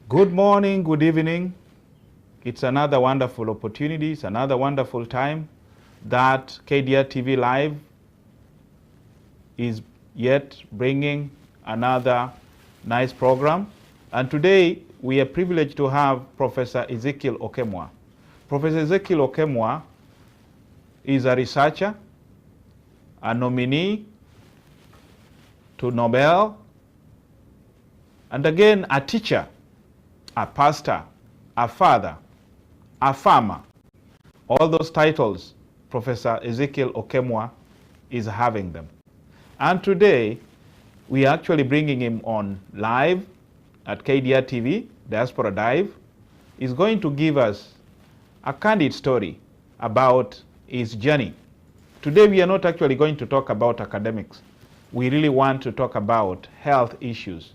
Good morning, good evening. It's another wonderful opportunity. It's another wonderful time that KDRTV Live is yet bringing another nice program. And today we are privileged to have Professor Ezekiel Okemwa. Professor Ezekiel Okemwa is a researcher, a nominee to Nobel, and again a teacher, a pastor, a father, a farmer. All those titles, Professor Ezekiel Okemwa is having them. And today, we are actually bringing him on live at KDRTV, Diaspora Dive. He's going to give us a candid story about his journey. Today, we are not actually going to talk about academics. We really want to talk about health issues.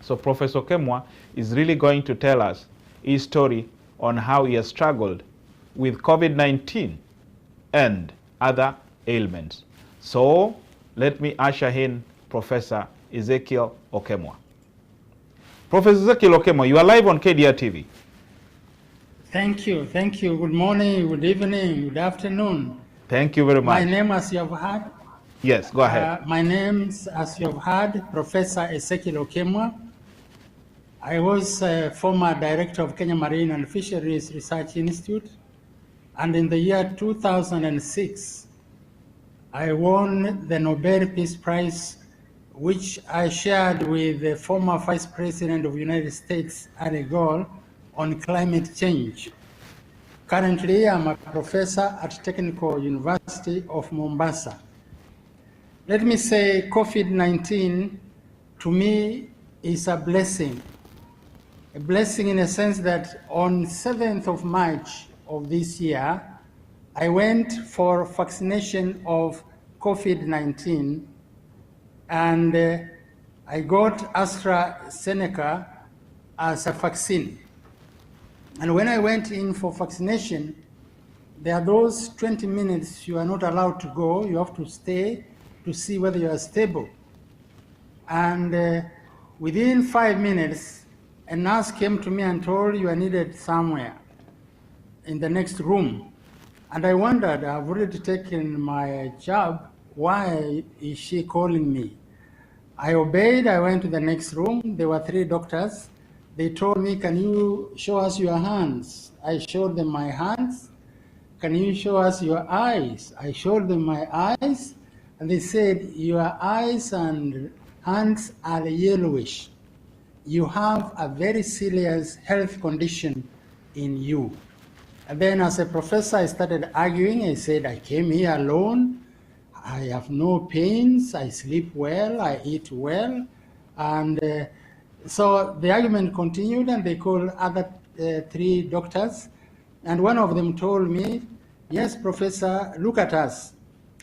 So Professor Okemwa is really going to tell us his story on how he has struggled with COVID-19 and other ailments. So let me usher in Professor Ezekiel Okemwa. Professor Ezekiel Okemwa, you are live on KDRTV. Thank you. Good morning, good evening, good afternoon. Thank you very much. My name, as you have heard. Yes, go ahead. My name, as you have heard, Professor Ezekiel Okemwa. I was a former director of Kenya Marine and Fisheries Research Institute, and in the year 2006, I won the Nobel Peace Prize, which I shared with the former Vice President of the United States, Al Gore, on climate change. Currently, I'm a professor at Technical University of Mombasa. Let me say COVID-19 to me is a blessing. A blessing in a sense that on 7th of March of this year, I went for vaccination of COVID-19 and I got AstraZeneca as a vaccine. And when I went in for vaccination, there are those 20 minutes you are not allowed to go. You have to stay to see whether you are stable. And within 5 minutes, a nurse came to me and told you are needed somewhere in the next room. And I wondered, I've already taken my job, why is she calling me? I obeyed, I went to the next room. There were 3 doctors. They told me, can you show us your hands? I showed them my hands. Can you show us your eyes? I showed them my eyes. And they said, your eyes and hands are yellowish. You have a very serious health condition in you. And then as a professor, I started arguing. I said, I came here alone. I have no pains. I sleep well. I eat well. And so the argument continued, and they called other 3 doctors. And one of them told me, yes, professor, look at us.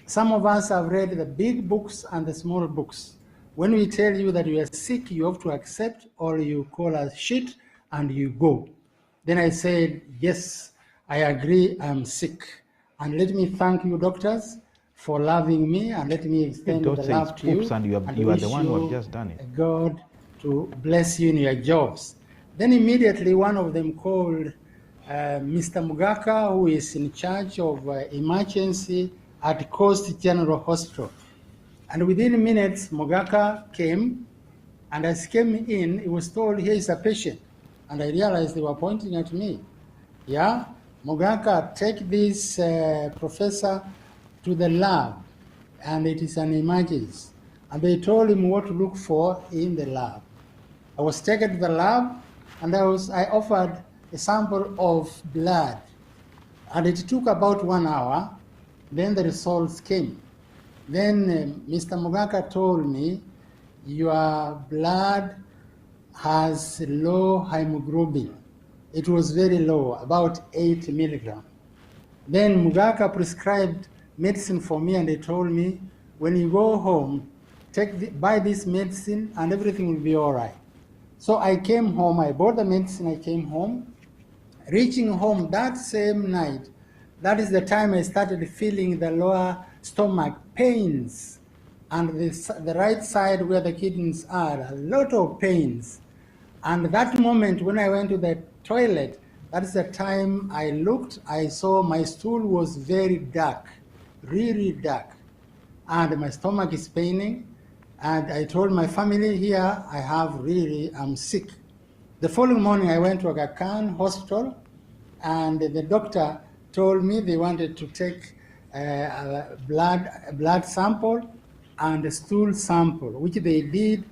Some of us have read the big books and the small books. When we tell you that you are sick, you have to accept, or you call us shit and you go. Then I said, yes, I agree, I'm sick. And let me thank you, doctors, for loving me, and let me extend the love to you. And you are the one who have just done it. God to bless you in your jobs. Then immediately one of them called Mr. Mugaka, who is in charge of emergency at Coast General Hospital. And within minutes, Mugaka came, and as he came in, he was told, here is a patient. And I realized they were pointing at me. Yeah, Mugaka, take this professor to the lab, and it is an emergency. And they told him what to look for in the lab. I was taken to the lab, and I offered a sample of blood. And it took about 1 hour. Then the results came. Then Mr. Mugaka told me, your blood has low hemoglobin. It was very low, about 8 milligrams. Then Mugaka prescribed medicine for me, and they told me, when you go home, buy this medicine and everything will be all right. So I came home, I bought the medicine, I came home, Reaching home that same night, that is the time I started feeling the lower stomach pains, and the right side where the kidneys are, a lot of pains. And that moment when I went to the toilet, that is the time I looked, I saw my stool was very dark, really dark. And my stomach is paining. And I told my family, here I'm sick. The following morning I went to Aga Khan Hospital, and the doctor told me they wanted to take a blood sample and a stool sample, which they did.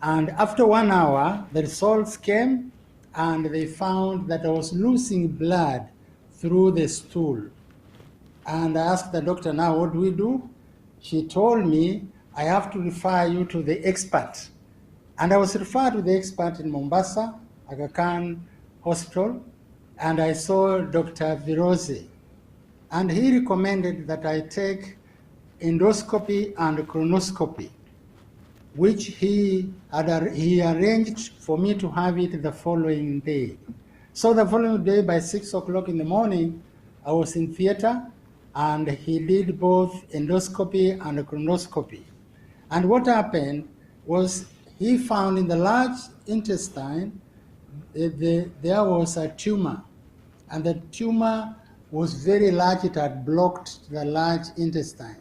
And after 1 hour, the results came, and they found that I was losing blood through the stool. And I asked the doctor, now what do we do? She told me, I have to refer you to the expert. And I was referred to the expert in Mombasa, Aga Khan Hospital, and I saw Dr. Virozi. And he recommended that I take endoscopy and colonoscopy, which he arranged for me to have it the following day. So the following day by 6 o'clock in the morning, I was in theater, and he did both endoscopy and colonoscopy. And what happened was he found in the large intestine, there was a tumor. And the tumor was very large. It had blocked the large intestine,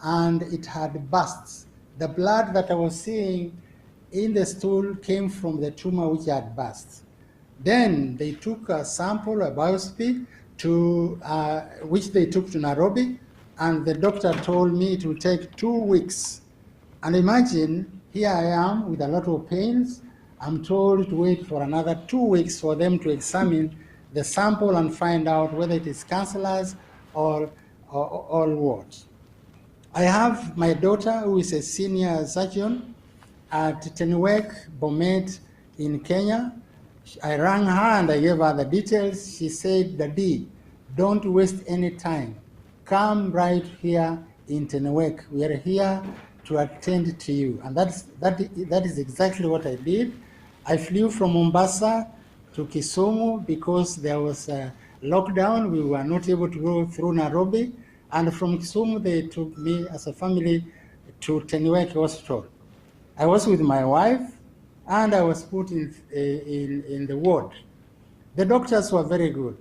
and it had burst. The blood that I was seeing in the stool came from the tumor which had burst. Then they took a sample, a biopsy, which they took to Nairobi, and the doctor told me it will take 2 weeks. And imagine, here I am with a lot of pains. I'm told to wait for another 2 weeks for them to examine the sample and find out whether it is cancerous or what. I have my daughter, who is a senior surgeon at Tenwek, Bomet in Kenya. I rang her and I gave her the details. She said, Daddy, don't waste any time. Come right here in Tenwek. We are here to attend to you. And that is exactly what I did. I flew from Mombasa to Kisumu because there was a lockdown. We were not able to go through Nairobi. And from Kisumu, they took me as a family to Tenwek Hospital. I was with my wife, and I was put in the ward. The doctors were very good.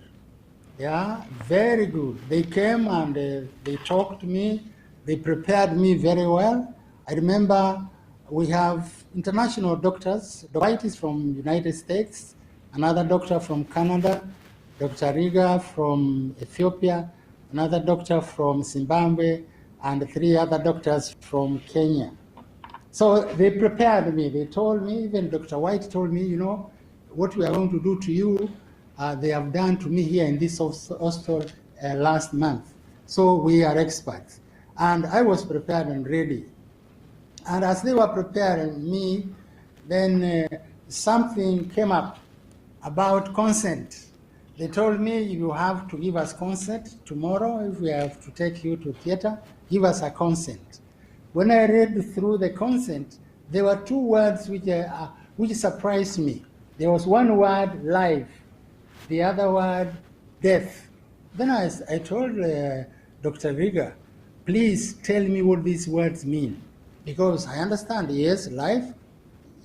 Yeah, very good. They came and they talked to me. They prepared me very well. I remember we have international doctors. Dr. White is from United States, another doctor from Canada, Dr. Riga from Ethiopia, another doctor from Zimbabwe, and 3 other doctors from Kenya. So they prepared me. They told me, even Dr. White told me, you know, what we are going to do to you, they have done to me here in this hospital last month. So we are experts. And I was prepared and ready. And as they were preparing me, then something came up about consent. They told me, you have to give us consent tomorrow if we have to take you to theater, give us a consent. When I read through the consent, there were 2 words which surprised me. There was one word, life, the other word, death. Then I told Dr. Riga, please tell me what these words mean. Because I understand, yes, life,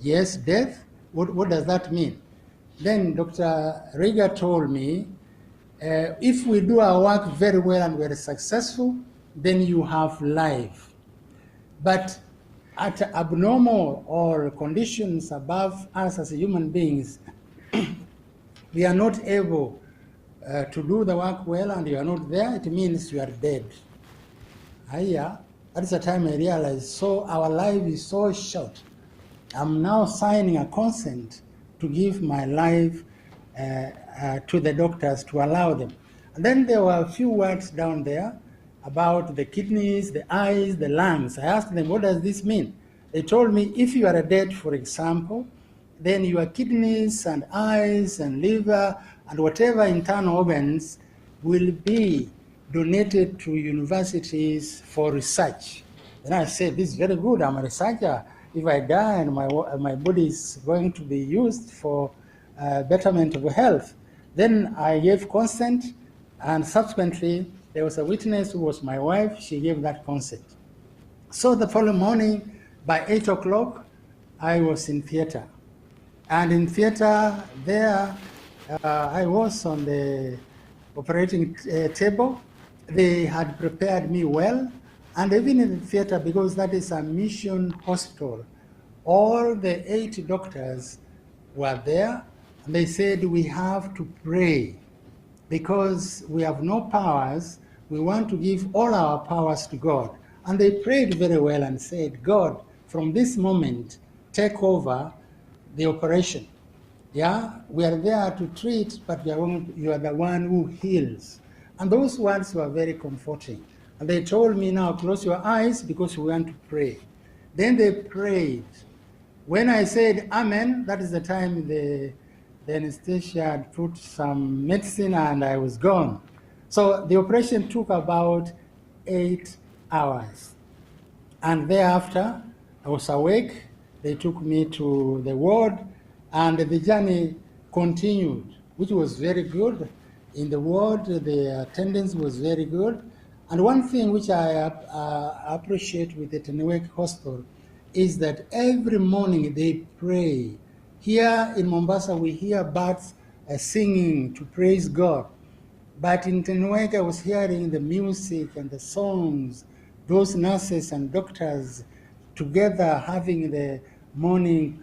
yes, death. What does that mean? Then Dr. Riga told me, if we do our work very well and we're successful, then you have life. But at abnormal or conditions above us as human beings, we are not able to do the work well and you are not there, it means you are dead. That's the time I realized, so our life is so short. I'm now signing a consent to give my life to the doctors to allow them. And then there were a few words down there about the kidneys, the eyes, the lungs. I asked them, what does this mean? They told me, if you are dead, for example, then your kidneys and eyes and liver and whatever internal organs will be donated to universities for research. Then I said, this is very good. I'm a researcher. If I die and my body is going to be used for betterment of health, Then I gave consent, and subsequently there was a witness who was my wife. She gave that consent. So the following morning, by 8 o'clock, I was in theater. And in theater there, I was on the operating table. They had prepared me well. And even in the theater, because that is a mission hospital, all the 8 doctors were there. And they said, we have to pray because we have no powers. We want to give all our powers to God. And they prayed very well and said, God, from this moment, take over the operation. Yeah, we are there to treat, but you are the one who heals. And those words were very comforting. And they told me, now close your eyes because we want to pray. Then they prayed. When I said amen, that is the time the anesthesia had put some medicine and I was gone. So the operation took about 8 hours. And thereafter, I was awake. They took me to the ward, and the journey continued, which was very good. In the ward, the attendance was very good. And one thing which I appreciate with the Tenwek Hospital is that every morning they pray. Here in Mombasa, we hear birds singing to praise God. But in Tenwek, I was hearing the music and the songs, those nurses and doctors together having the morning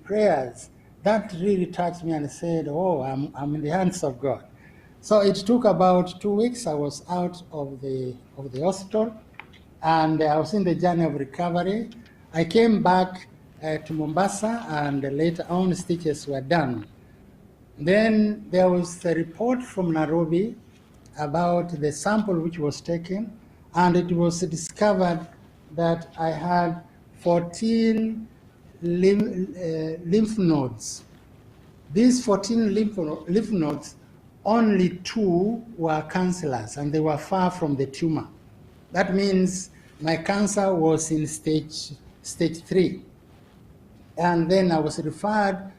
prayers. That really touched me, and I said, oh, I'm in the hands of God. So it took about 2 weeks. I was out of the hospital, and I was in the journey of recovery. I came back to Mombasa, and later on stitches were done. Then there was a report from Nairobi about the sample which was taken, and it was discovered that I had 14 lymph nodes. These 14 lymph nodes, only 2 were cancerous, and they were far from the tumor. That means my cancer was in stage 3. And then I was referred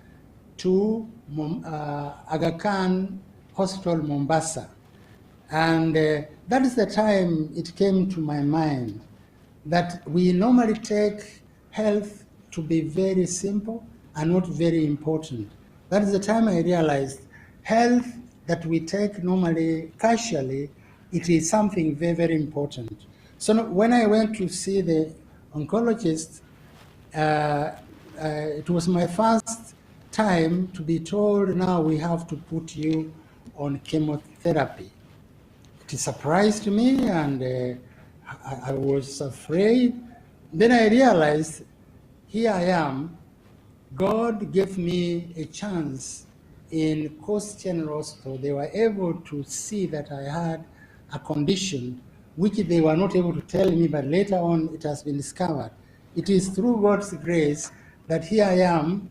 to Aga Khan Hospital, Mombasa. And that is the time it came to my mind that we normally take health to be very simple and not very important. That is the time I realized health that we take normally casually, it is something very, very important. So when I went to see the oncologist, it was my first time to be told, now we have to put you on chemotherapy. It surprised me, and I was afraid. Then I realized, here I am. God gave me a chance in Coast General Hospital. They were able to see that I had a condition which they were not able to tell me, but later on it has been discovered. It is through God's grace that here I am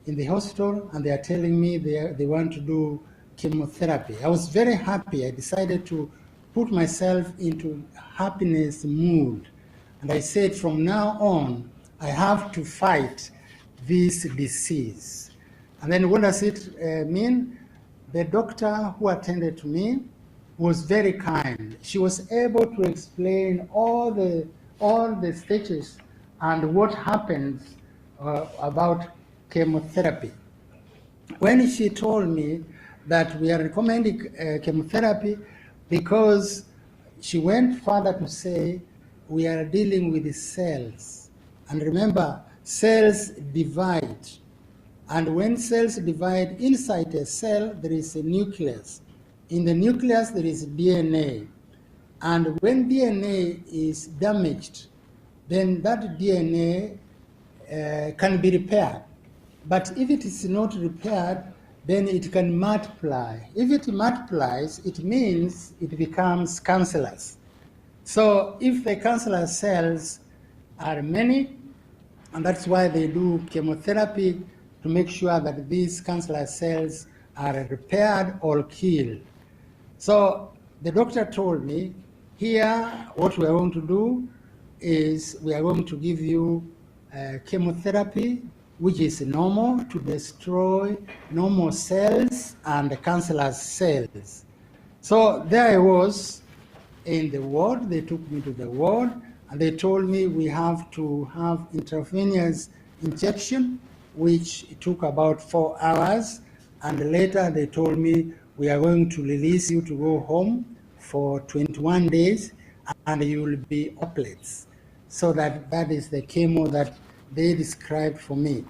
in the hospital, and they are telling me they want to do chemotherapy. I was very happy. I decided to put myself into happiness mood. And I said, from now on, I have to fight this disease. And then what does it mean? The doctor who attended to me was very kind. She was able to explain all the stages and what happens about chemotherapy. When she told me that we are recommending chemotherapy, because she went further to say we are dealing with the cells. And remember, cells divide. And when cells divide inside a cell, there is a nucleus. In the nucleus, there is DNA. And when DNA is damaged, then that DNA can be repaired. But if it is not repaired, then it can multiply. If it multiplies, it means it becomes cancerous. So if the cancerous cells are many, and that's why they do chemotherapy to make sure that these cancerous cells are repaired or killed. So the doctor told me, here what we are going to do is we are going to give you chemotherapy which is normal to destroy normal cells and cancerous cells. So there I was in the ward. They took me to the ward and they told me we have to have intravenous injection, which took about 4 hours. And later they told me we are going to release you to go home for 21 days and you will be operates. So that is the chemo that they described for me.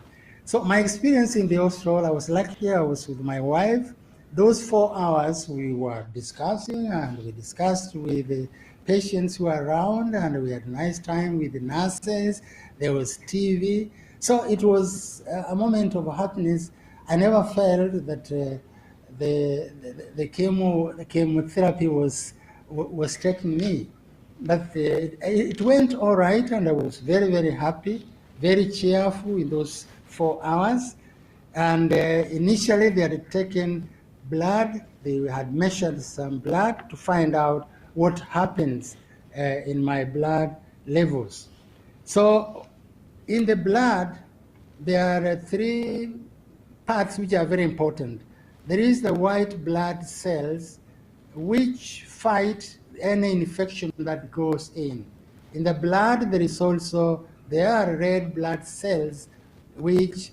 So my experience in the hospital, I was lucky, I was with my wife. Those 4 hours we were discussing, and we discussed with the patients who were around, and we had a nice time with the nurses. There was TV. So it was a moment of happiness. I never felt that the chemotherapy was taking me. But it went all right, and I was very, very happy, very cheerful in those 4 hours. And initially they had taken blood. They had measured some blood to find out what happens in my blood levels. So in the blood, there are 3 parts which are very important. There is the white blood cells, which fight any infection that goes in. In the blood, there are red blood cells which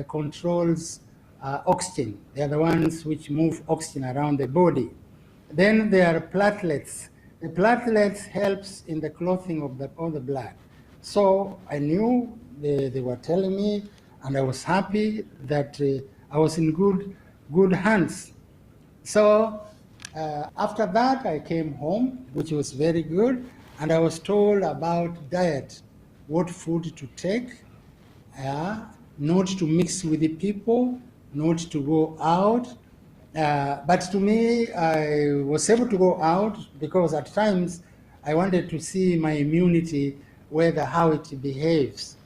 controls oxygen. They are the ones which move oxygen around the body. Then there are platelets. The platelets helps in the clothing of the blood. So I knew they were telling me, and I was happy that I was in good hands. So after that, I came home, which was very good, and I was told about diet, what food to take, not to mix with the people, not to go out. But to me, I was able to go out because at times I wanted to see my immunity, how it behaves.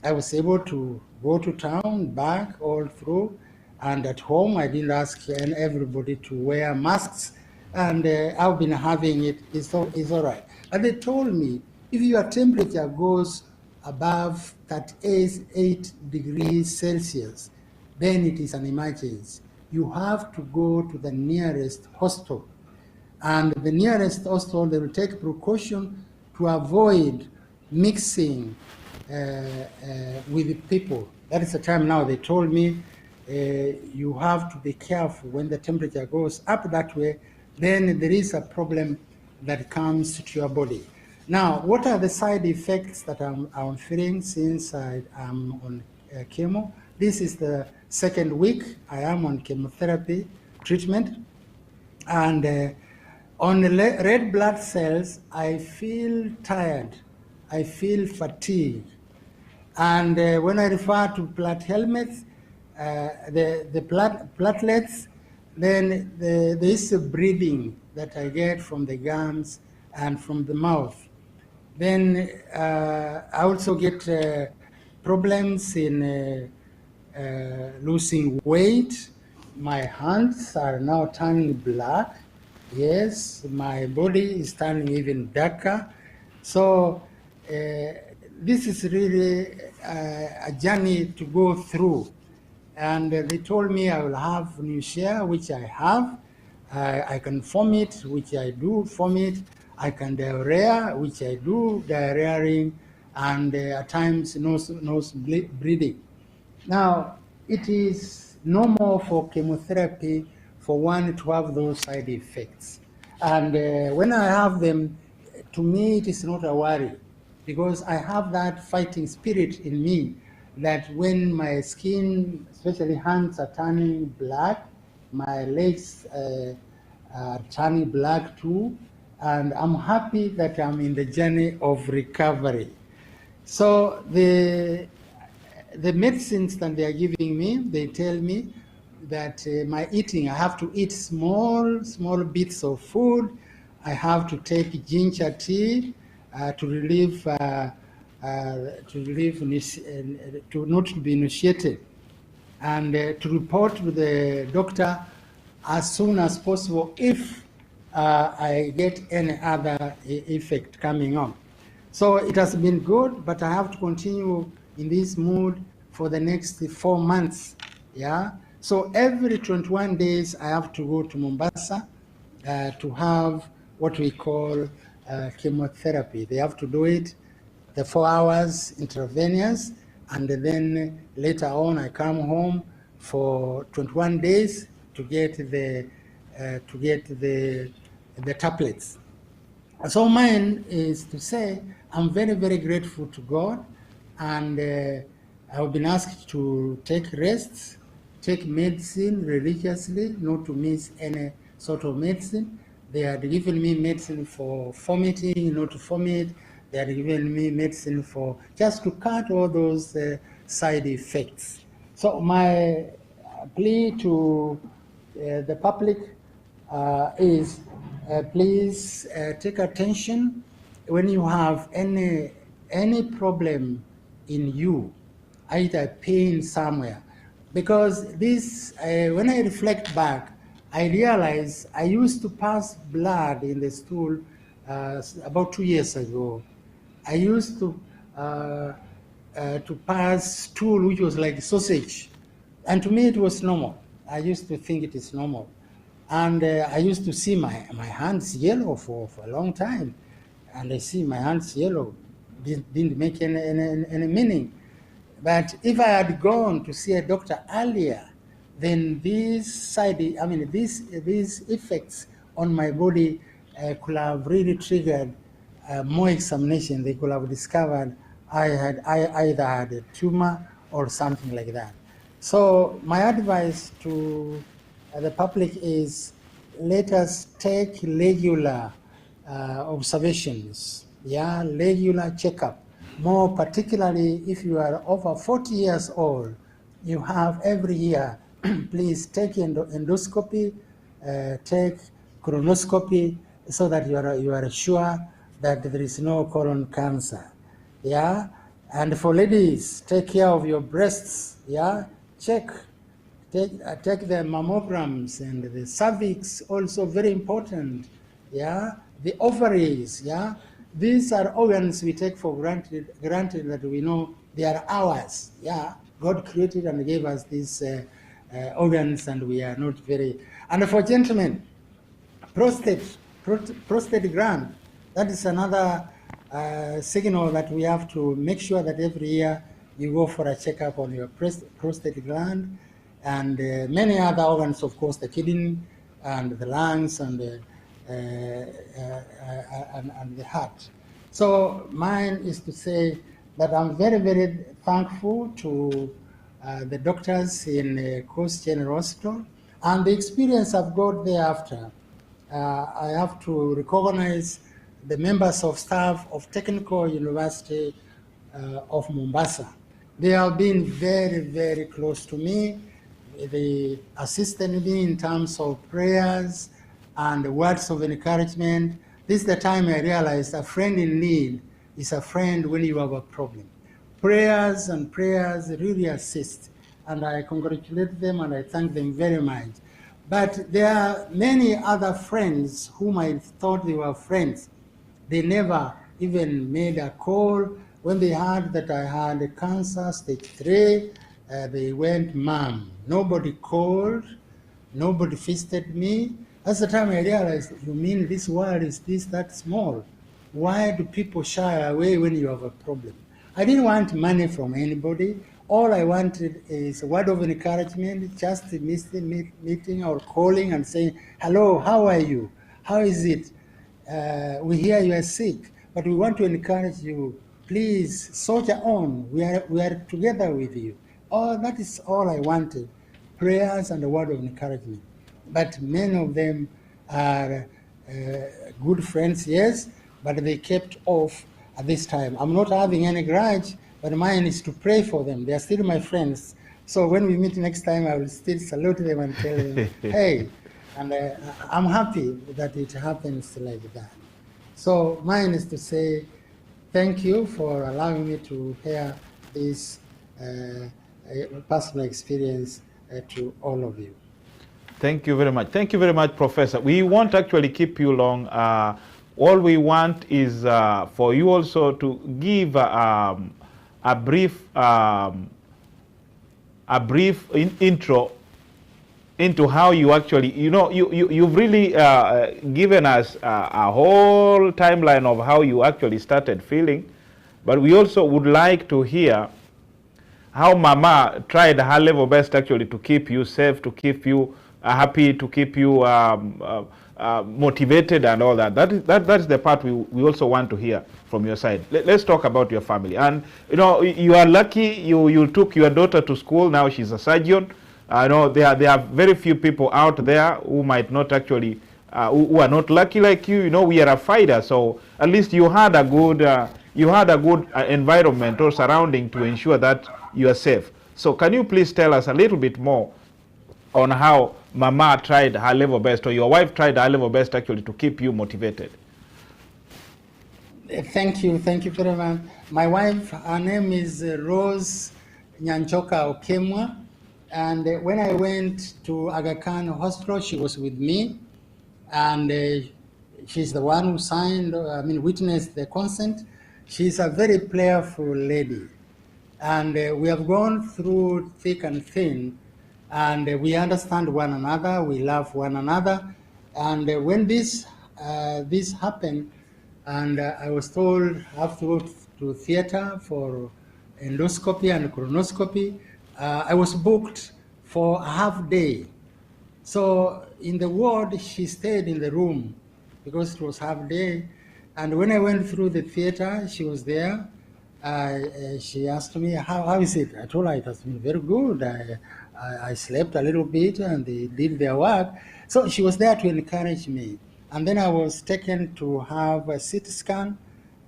I was able to go to town, back, all through, and at home I didn't ask everybody to wear masks, and I've been having it. It's all right. And they told me, if your temperature goes above 38 degrees Celsius, then it is an emergency. You have to go to the nearest hospital. And the nearest hospital, they will take precaution to avoid mixing with people. That is the time now they told me you have to be careful when the temperature goes up that way, then there is a problem that comes to your body. Now, what are the side effects that I'm feeling since I am on chemo? This is the 2nd week I am on chemotherapy treatment. And on the red blood cells, I feel tired. I feel fatigued. And when I refer to platelets, the platelets, then there is a breathing that I get from the gums and from the mouth. Then I also get problems in losing weight. My hands are now turning black. Yes, my body is turning even darker. So this is really a journey to go through. And they told me I will have nausea, which I have. I can vomit, which I do vomit. I can diarrhea, which I do diarrheaing, and at times nose bleeding. Now, it is normal for chemotherapy for one to have those side effects. And when I have them, to me, it is not a worry, because I have that fighting spirit in me that when my skin, especially hands, are turning black, my legs are turning black too, and I'm happy that I'm in the journey of recovery. So the medicines that they are giving me, they tell me that my eating, I have to eat small bits of food. I have to take ginger tea to relieve, to not to be initiated, and to report to the doctor as soon as possible if I get any other effect coming on. So it has been good, but I have to continue in this mood for the next 4 months. Yeah. So every 21 days, I have to go to Mombasa to have what we call chemotherapy. They have to do it the 4 hours intravenous, and then later on I come home for 21 days to get the tablets. So mine is to say I'm very, very grateful to God, and I've been asked to take rests, take medicine religiously, not to miss any sort of medicine. They had given me medicine for vomiting, not to vomit. They had given me medicine for just to cut all those side effects. So my plea to the public is please take attention when you have any problem in you, either pain somewhere, because this when I reflect back, I realize I used to pass blood in the stool about 2 years ago. I used to pass stool which was like sausage, and to me it was normal. I used to think it is normal. And I used to see my hands yellow for a long time. And I see my hands yellow, didn't make any meaning. But if I had gone to see a doctor earlier, then these effects on my body could have really triggered more examination. They could have discovered I either had a tumor or something like that. So my advice to the public is, let us take regular observations, regular checkup. More particularly if you are over 40 years old, you have every year, please take endoscopy, take colonoscopy, so that you are sure that there is no colon cancer. Yeah, and for ladies, take care of your breasts. Yeah, take the mammograms, and the cervix also very important. Yeah, the ovaries. Yeah, these are organs we take for granted that we know they are ours. Yeah, God created and gave us these organs, and we are not very. And for gentlemen, prostate gland. That is another signal that we have to make sure that every year you go for a checkup on your prostate gland, and many other organs, of course, the kidney and the lungs and the heart. So mine is to say that I'm very, very thankful to the doctors in Coast General Hospital and the experience I've got thereafter. I have to recognize the members of staff of Technical University of Mombasa. They have been very, very close to me. They assisted me in terms of prayers and words of encouragement. This is the time I realized a friend in need is a friend when you have a problem. Prayers and prayers really assist, and I congratulate them and I thank them very much. But there are many other friends whom I thought they were friends. They never even made a call. When they heard that I had cancer, stage 3, they went mum. Nobody called, nobody visited me. That's the time I realized, you mean this world is that small? Why do people shy away when you have a problem? I didn't want money from anybody. All I wanted is a word of encouragement, just meeting or calling and saying, hello, how are you? How is it? We hear you are sick, but we want to encourage you. Please soldier on. We are together with you. That is all I wanted, prayers and a word of encouragement. But many of them are good friends, yes, but they kept off at this time. I'm not having any grudge, but mine is to pray for them. They are still my friends. So when we meet next time, I will still salute them and tell them, hey, and I'm happy that it happens like that. So mine is to say thank you for allowing me to share this personal experience to all of you. Thank you very much. Thank you very much, Professor. We won't actually keep you long. All we want is for you also to give a brief a brief intro into how you actually, you've really given us a whole timeline of how you actually started feeling, but we also would like to hear how Mama tried her level best actually to keep you safe, to keep you happy, to keep you motivated and all that. That's the part we also want to hear from your side. Let's talk about your family. And you are lucky you took your daughter to school. Now she's a surgeon. I know there are very few people out there who might not actually who are not lucky like you. We are a fighter, so at least you had a good environment or surrounding to ensure that you are safe. So can you please tell us a little bit more on how Mama tried her level best, or your wife tried her level best actually to keep you motivated? Thank you very much. My wife, her name is Rose Nyanchoka Okemwa, and when I went to Aga Khan Hospital, she was with me, and she's the one who signed, witnessed the consent. She's a very playful lady, and we have gone through thick and thin, and we understand one another, we love one another, and when this happened, and I was told I have to go to theater for endoscopy and colonoscopy. I was booked for a half day. So in the ward, she stayed in the room because it was half day. And when I went through the theater, she was there. She asked me, how is it? I told her it has been very good. I slept a little bit and they did their work. So she was there to encourage me. And then I was taken to have a CT scan,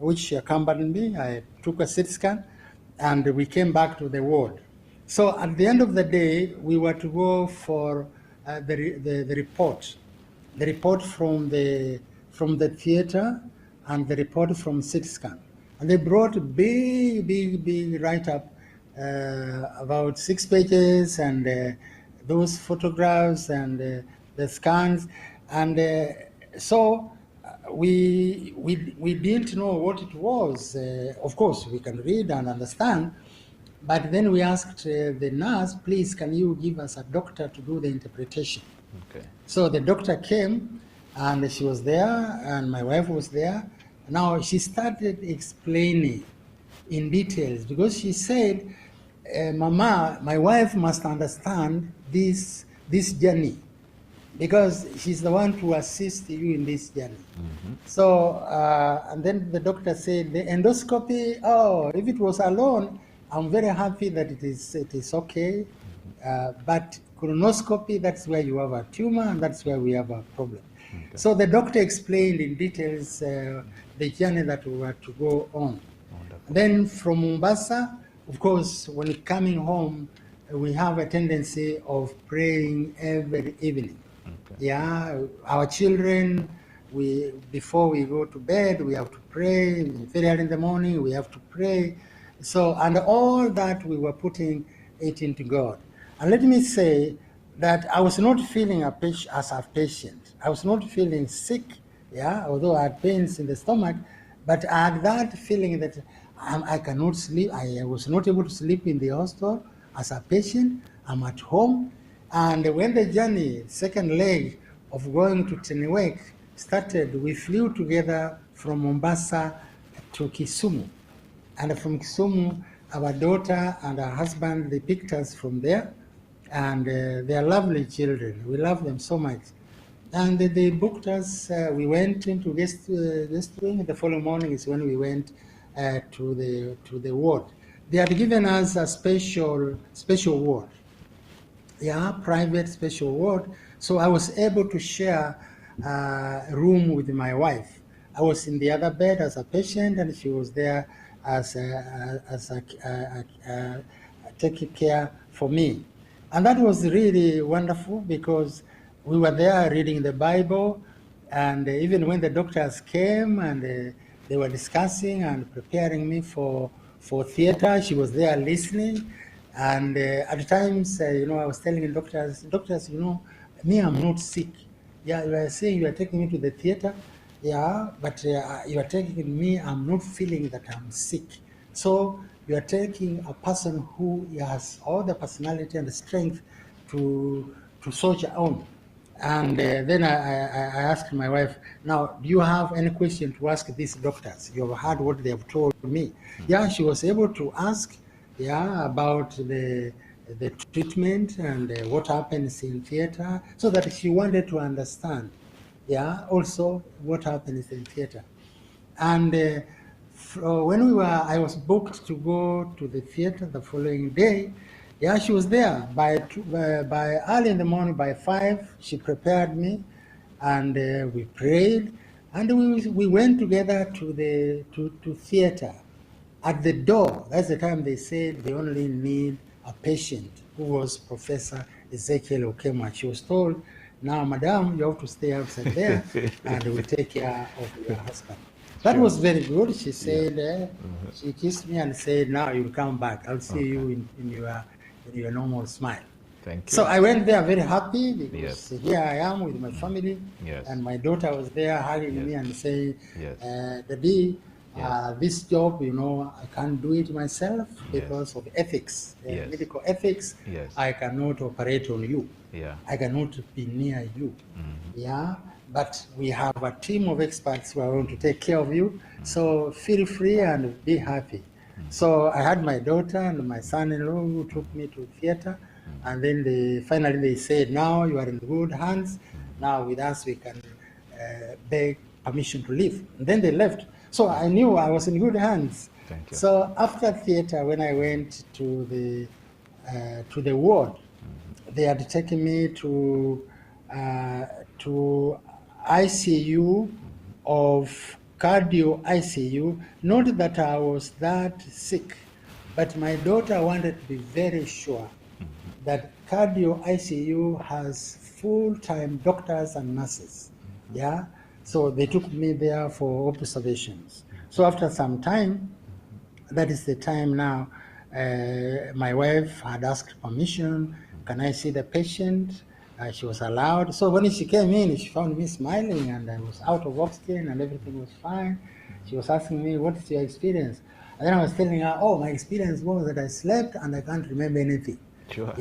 which she accompanied me. I took a CT scan and we came back to the ward. So at the end of the day, we were to go for the report from the theater and the report from CT scan. And they brought a big write-up, about 6 pages, and those photographs and the scans. And so we didn't know what it was. Of course, we can read and understand, but then we asked the nurse, please, can you give us a doctor to do the interpretation? Okay. So the doctor came, and she was there, and my wife was there. Now she started explaining in details, because she said, Mama, my wife must understand this journey, because she's the one to assist you in this journey. Mm-hmm. So, and then the doctor said, the endoscopy, if it was alone, I'm very happy that it is okay. But colonoscopy, that's where you have a tumor, and that's where we have a problem. Okay. So the doctor explained in details the journey that we were to go on. Wonderful. Then from Mombasa, of course, when coming home, we have a tendency of praying every evening. Okay. Yeah, our children, before we go to bed, we have to pray. Very early in the morning, we have to pray. So, and all that we were putting it into God. And let me say that I was not feeling as a patient. I was not feeling sick, although I had pains in the stomach, but I had that feeling that I cannot sleep. I was not able to sleep in the hospital as a patient. I'm at home. And when the journey, second leg of going to Tenewek started, we flew together from Mombasa to Kisumu. And from Kisumu, our daughter and her husband, they picked us from there. And they are lovely children. We love them so much. And they booked us. We went into guest room. The following morning is when we went to the ward. They had given us a special ward. Private special ward. So I was able to share a room with my wife. I was in the other bed as a patient, and she was there as taking care for me. And that was really wonderful, because we were there reading the Bible, and even when the doctors came and they were discussing and preparing me for theater, she was there listening. And at times, I was telling the doctors, me, I'm not sick. Yeah, you are saying you are taking me to the theater. Yeah, but you are taking me, I'm not feeling that I'm sick. So you are taking a person who has all the personality and the strength to soldier on. And then I asked my wife, now, do you have any question to ask these doctors? You have heard what they have told me. Yeah, she was able to ask, about the treatment and what happens in theater, so that she wanted to understand, also what happens in theater. And when I was booked to go to the theater the following day. Yeah, she was there by early in the morning. By 5, she prepared me, and we prayed, and we went together to the to theater. At the door, that's the time they said they only need a patient, who was Professor Ezekiel Okemwa. She was told, now, madam, you have to stay outside there, and we'll take care of your husband. That Sure. was very good. She said, she kissed me and said, now you'll come back. I'll see you in your normal smile. Thank you. So I went there very happy, because here I am with my family, and my daughter was there hugging me and saying, Daddy, this job, I can't do it myself because of ethics, medical ethics. I cannot operate on you. I cannot be near you. But we have a team of experts who are going to take care of you. So feel free and be happy. So I had my daughter and my son-in-law who took me to theater. And then finally they said, now you are in good hands. Now with us we can beg permission to leave. And then they left. So I knew I was in good hands. Thank you. So after theater, when I went to the ward, they had taken me to ICU of cardio ICU. Not that I was that sick, but my daughter wanted to be very sure that cardio ICU has full-time doctors and nurses. So they took me there for observations. So after some time, that is the time now, my wife had asked permission, can I see the patient? She was allowed. So when she came in, she found me smiling, and I was out of oxygen and everything was fine. She was asking me, what is your experience? And then I was telling her, oh, my experience was that I slept and I can't remember anything. Sure.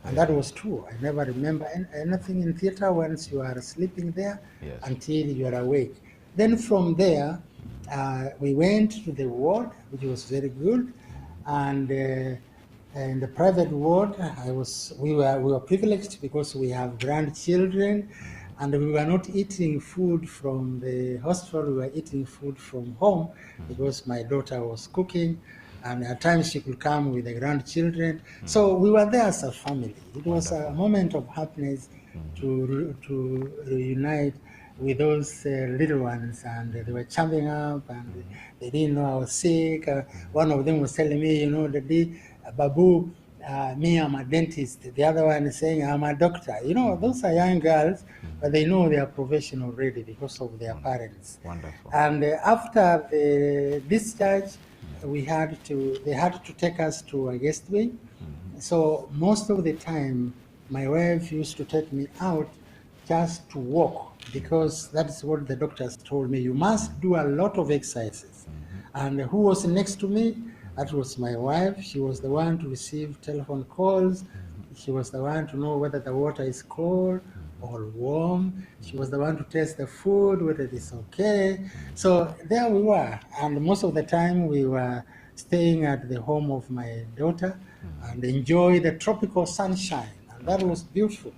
And that was true. I never remember anything in theater once you are sleeping there until you are awake. Then from there, we went to the ward, which was very good. And in the private ward, we were privileged because we have grandchildren, and we were not eating food from the hospital. We were eating food from home because my daughter was cooking, and at times she could come with the grandchildren. So we were there as a family. It was a moment of happiness to reunite with those little ones, and they were jumping up, and they didn't know I was sick. One of them was telling me, Daddy, Babu, me, I'm a dentist. The other one is saying, I'm a doctor. Those are young girls, but they know their profession already because of their parents. Wonderful. And after the discharge, they had to take us to a guest wing. So most of the time, my wife used to take me out just to walk, because that's what the doctors told me. You must do a lot of exercises. And who was next to me? That was my wife. She was the one to receive telephone calls. She was the one to know whether the water is cold or warm. She was the one to taste the food, whether it is okay. So there we were. And most of the time we were staying at the home of my daughter and enjoy the tropical sunshine. And that was beautiful.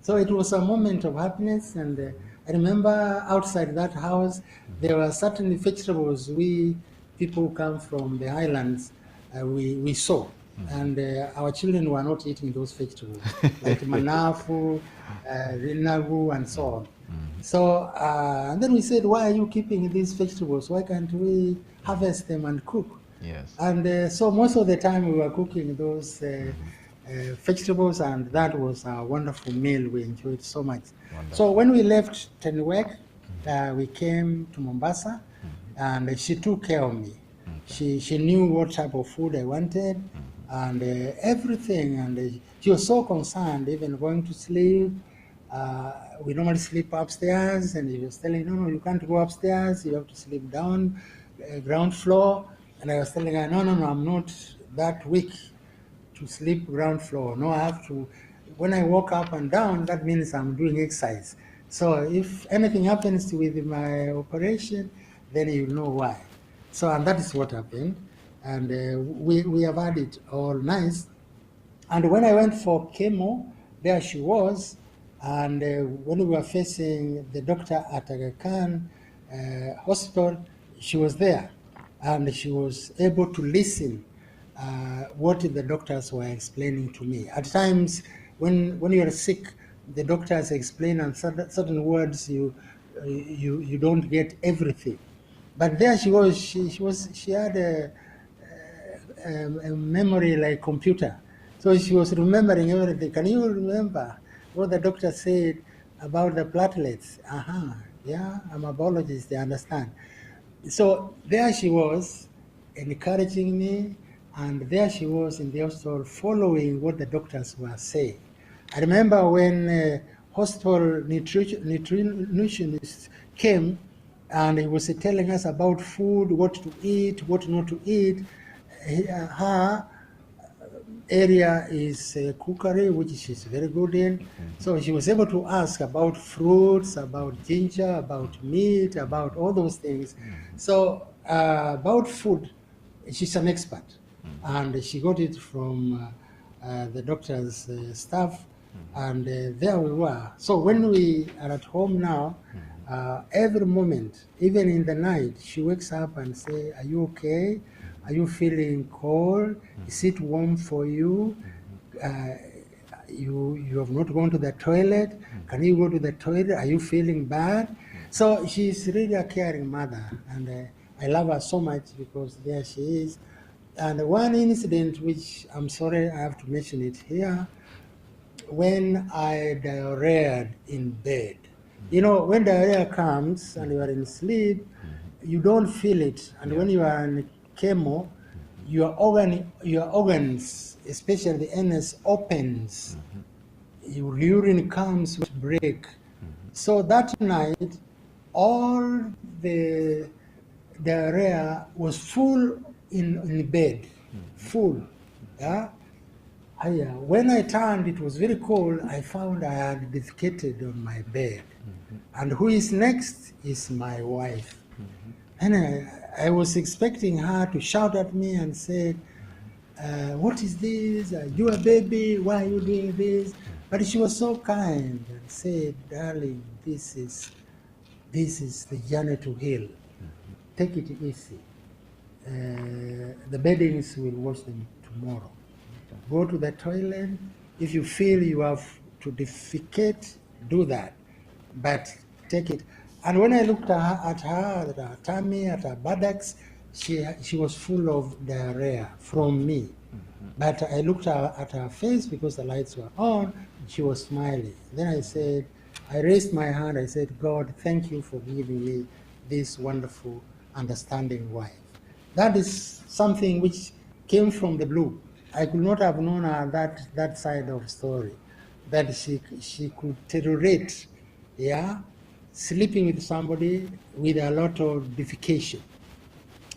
So it was a moment of happiness. And I remember outside that house, there were certain vegetables people who come from the islands, we saw. And our children were not eating those vegetables, like manafu, rinagu, and so on. So and then we said, why are you keeping these vegetables? Why can't we harvest them and cook? And so most of the time we were cooking those vegetables, and that was a wonderful meal. We enjoyed so much. So when we left Tenwek, we came to Mombasa, and she took care of me. She knew what type of food I wanted, and everything, and she was so concerned, even going to sleep. We normally sleep upstairs, and she was telling, no, you can't go upstairs, you have to sleep down, ground floor. And I was telling her, no, I'm not that weak to sleep ground floor. No, I have to, when I walk up and down, that means I'm doing exercise. So if anything happens with my operation, then you'll know why. So, and that is what happened. And we have had it all nice. And when I went for chemo, there she was. And when we were facing the doctor at Aga Khan hospital, she was there. And she was able to listen what the doctors were explaining to me. At times, when you are sick, the doctors explain and certain words you don't get everything. But there she was. She had a memory like computer. So she was remembering everything. Can you remember what the doctor said about the platelets? Yeah, I'm a biologist, I understand. So there she was, encouraging me, and there she was in the hospital following what the doctors were saying. I remember when hospital nutritionist came and he was telling us about food, what to eat, what not to eat. Her area is cookery, which she's very good in. So she was able to ask about fruits, about ginger, about meat, about all those things. So about food, she's an expert. And she got it from the doctor's staff. And there we were. So when we are at home now, every moment, even in the night, she wakes up and say, "Are you okay? Are you feeling cold? Is it warm for you? You have not gone to the toilet. Can you go to the toilet? Are you feeling bad?" So she's really a caring mother, and I love her so much because there she is. And one incident, which I'm sorry I have to mention it here, when I diarrheaed in bed. You know, when diarrhea comes and you are in sleep, you don't feel it. And when you are in chemo, your organs, especially the anus, opens. Your urine comes with break. So that night, all the diarrhea was full in bed, full. Yeah. When I turned, it was very cold. I found I had defecated on my bed. And who is next is my wife. And I was expecting her to shout at me and say, "What is this? Are you a baby? Why are you doing this?" But she was so kind and said, "Darling, this is the journey to heal. Take it easy. The beddings will wash them tomorrow. Go to the toilet. If you feel you have to defecate, do that. But take it." And when I looked at her tummy, at her buttocks, she was full of diarrhea from me. But I looked at her face because the lights were on. She was smiling. Then I raised my hand. I said, "God, thank you for giving me this wonderful, understanding wife." That is something which came from the blue. I could not have known her that side of story, that she could tolerate, yeah, sleeping with somebody with a lot of defecation,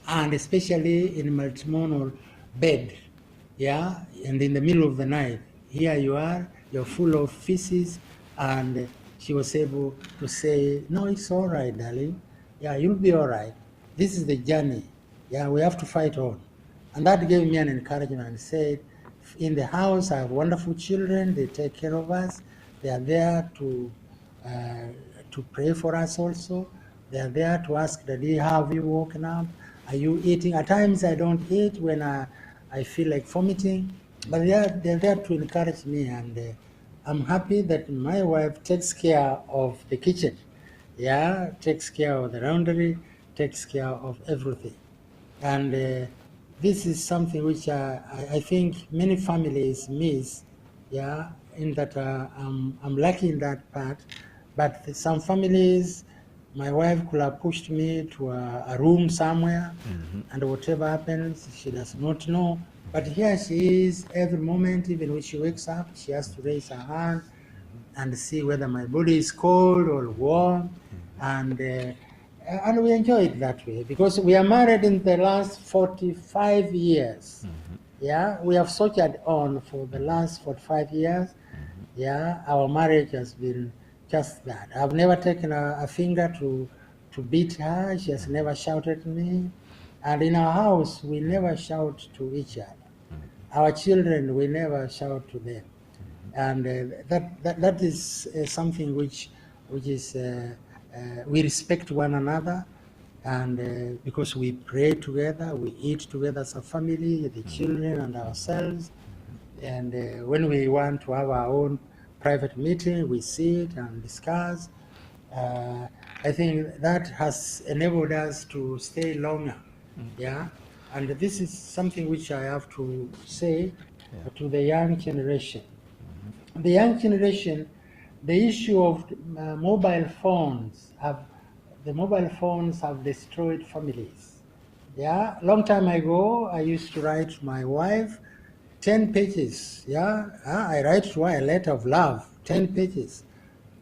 and especially in matrimonial bed, yeah, and in the middle of the night, here you are, you're full of feces, and she was able to say, "No, it's all right, darling. Yeah, you'll be all right. This is the journey. Yeah, we have to fight on." And that gave me an encouragement and said, "In the house, I have wonderful children. They take care of us. They are there to pray for us also. They are there to ask, 'Daddy, have you woken up? Are you eating?' At times I don't eat when I feel like vomiting, but they're there to encourage me, and I'm happy that my wife takes care of the kitchen. Yeah, takes care of the laundry, takes care of everything. And this is something which I think many families miss, yeah, in that I'm lucky in that part. But some families, my wife could have pushed me to a room somewhere, and whatever happens, she does not know. But here she is every moment, even when she wakes up, she has to raise her hand and see whether my body is cold or warm. And and we enjoy it that way because we are married in the last 45 years. Yeah, we have soldiered on for the last 45 years. Yeah, our marriage has been just that. I've never taken a finger to beat her. She has never shouted at me. And in our house, we never shout to each other. Our children, we never shout to them. And that is something which is, we respect one another. And because we pray together, we eat together as a family, the children and ourselves. And when we want to have our own private meeting, we sit and discuss. I think that has enabled us to stay longer. Yeah. And this is something which I have to say to the young generation. The young generation, the issue of mobile phones have destroyed families. Yeah, long time ago, I used to write to my wife 10 pages. Yeah, I write to her a letter of love, 10 pages.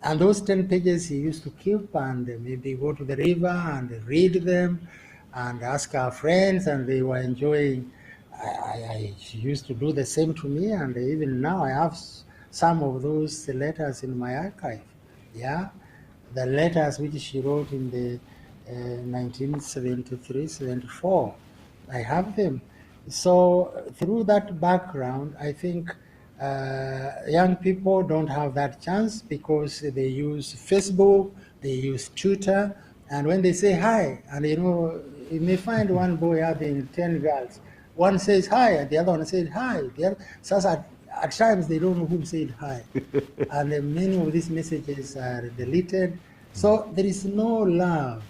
And those 10 pages he used to keep and maybe go to the river and read them and ask our friends, and they were enjoying. She used to do the same to me, and even now I have some of those letters in my archive. Yeah, the letters which she wrote in the 1973-74. I have them. So through that background, I think young people don't have that chance because they use Facebook, they use Twitter, and when they say hi, and you may find one boy having 10 girls. One says hi, and the other one says hi. So at times they don't know who said hi. And many of these messages are deleted. So there is no love.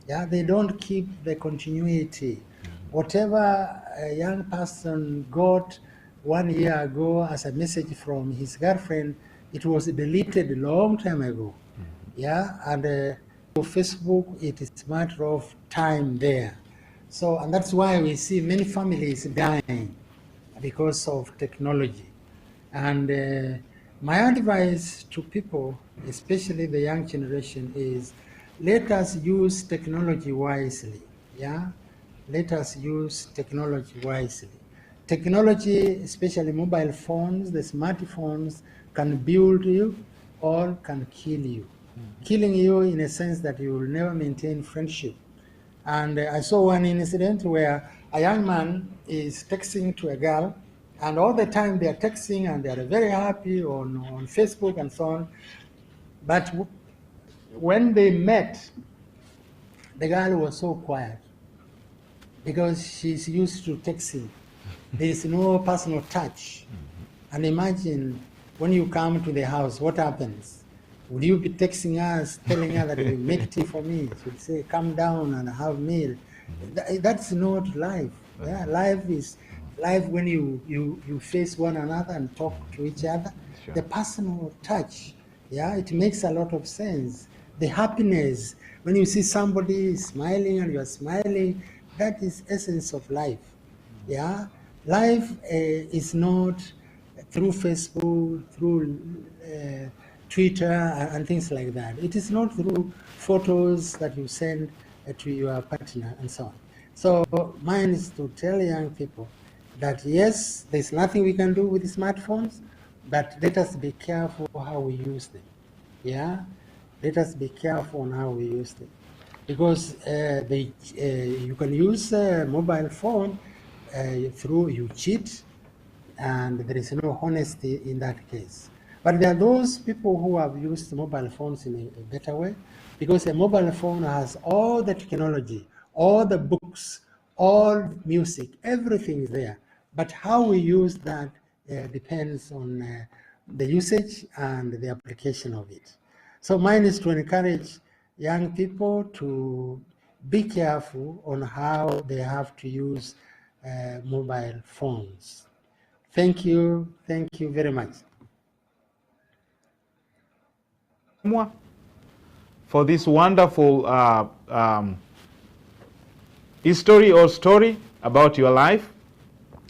Yeah, they don't keep the continuity. Whatever a young person got 1 year ago as a message from his girlfriend, it was deleted a long time ago. Yeah, and Facebook, it is a matter of time there. So, and that's why we see many families dying because of technology. And my advice to people, especially the young generation, is let us use technology wisely. Yeah, let us use technology wisely. Technology, especially mobile phones, the smartphones, can build you or can kill you. Killing you in a sense that you will never maintain friendship. And I saw one incident where a young man is texting to a girl, and all the time they are texting and they are very happy on Facebook and so on. But when they met, the girl was so quiet because she's used to texting. There is no personal touch. And imagine when you come to the house, what happens? Would you be texting us, telling her that you make tea for me? She would say, come down and have meal. That's not life. Yeah, life is life when you face one another and talk to each other. Sure. The personal touch, yeah, it makes a lot of sense. The happiness, when you see somebody smiling and you're smiling, that is essence of life. Yeah, life is not through Facebook, through Twitter and things like that. It is not through photos that you send to your partner and so on. So mine is to tell young people that yes, there's nothing we can do with the smartphones, but let us be careful how we use them. Yeah, let us be careful on how we use them, because you can use a mobile phone through you cheat, and there is no honesty in that case. But there are those people who have used mobile phones in a better way, because a mobile phone has all the technology, all the books, all music, everything is there. But how we use that depends on the usage and the application of it. So mine is to encourage young people to be careful on how they have to use mobile phones. Thank you very much. For this wonderful history or story about your life.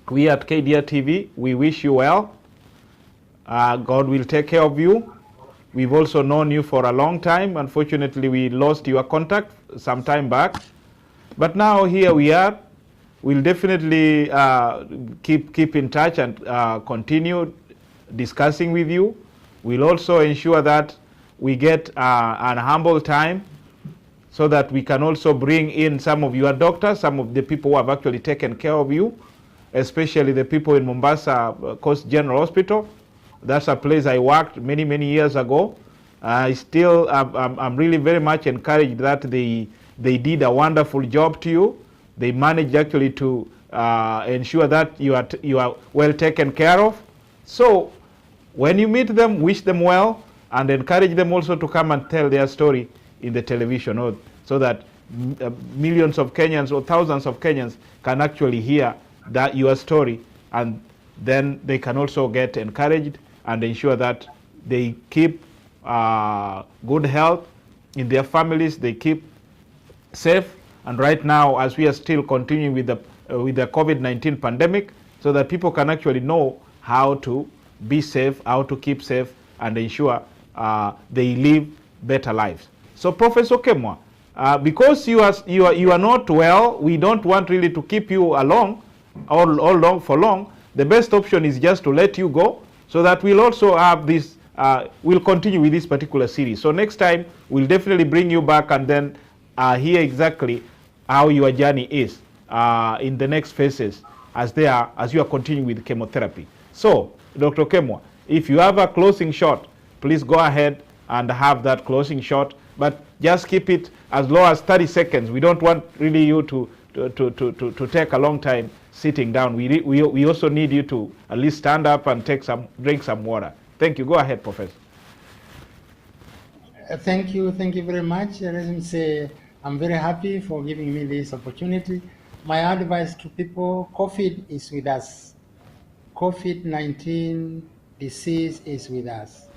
We at KDRTV, we wish you well. God will take care of you. We've also known you for a long time. Unfortunately, we lost your contact some time back. But now here we are. We'll definitely keep in touch and continue discussing with you. We'll also ensure that we get an humble time so that we can also bring in some of your doctors, some of the people who have actually taken care of you, especially the people in Mombasa Coast General Hospital. That's a place I worked many, many years ago. I'm really very much encouraged that they did a wonderful job to you. They managed actually to ensure that you are well taken care of. So when you meet them, wish them well and encourage them also to come and tell their story in the television, so that millions of Kenyans or thousands of Kenyans can actually hear that your story, and then they can also get encouraged and ensure that they keep good health in their families, they keep safe. And right now, as we are still continuing with the COVID-19 pandemic, so that people can actually know how to be safe, how to keep safe, and ensure they live better lives. So, Professor Okemwa, because you are not well, we don't want really to keep you along for long. The best option is just to let you go, so that we'll also have this. We'll continue with this particular series. So next time we'll definitely bring you back and then hear exactly how your journey is in the next phases as you are continuing with chemotherapy. So, Dr. Okemwa, if you have a closing shot, please go ahead and have that closing shot, but just keep it as low as 30 seconds. We don't want really you to take a long time sitting down. We also need you to at least stand up and drink some water. Thank you. Go ahead, Professor. Thank you very much. Let me say I'm very happy for giving me this opportunity. My advice to people: COVID is with us. COVID-19 disease is with us.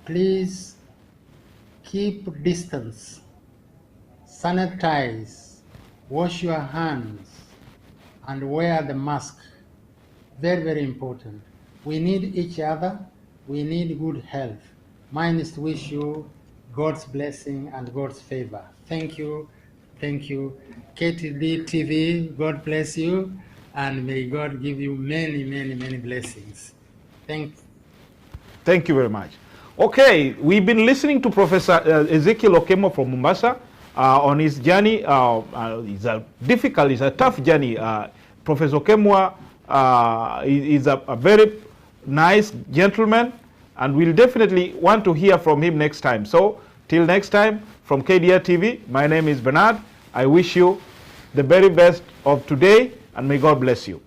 Please keep distance, sanitize, wash your hands, and wear the mask. Very, very important. We need each other. We need good health. Mine is to wish you God's blessing and God's favor. Thank you. Thank you. KDRTV, God bless you, and may God give you many, many, many blessings. Thank you very much. Okay, we've been listening to Professor Ezekiel Okemwa from Mombasa on his journey. It's a tough journey. Professor Okemwa is a very nice gentleman, and we'll definitely want to hear from him next time. So, till next time, from KDRTV, my name is Bernard. I wish you the very best of today, and may God bless you.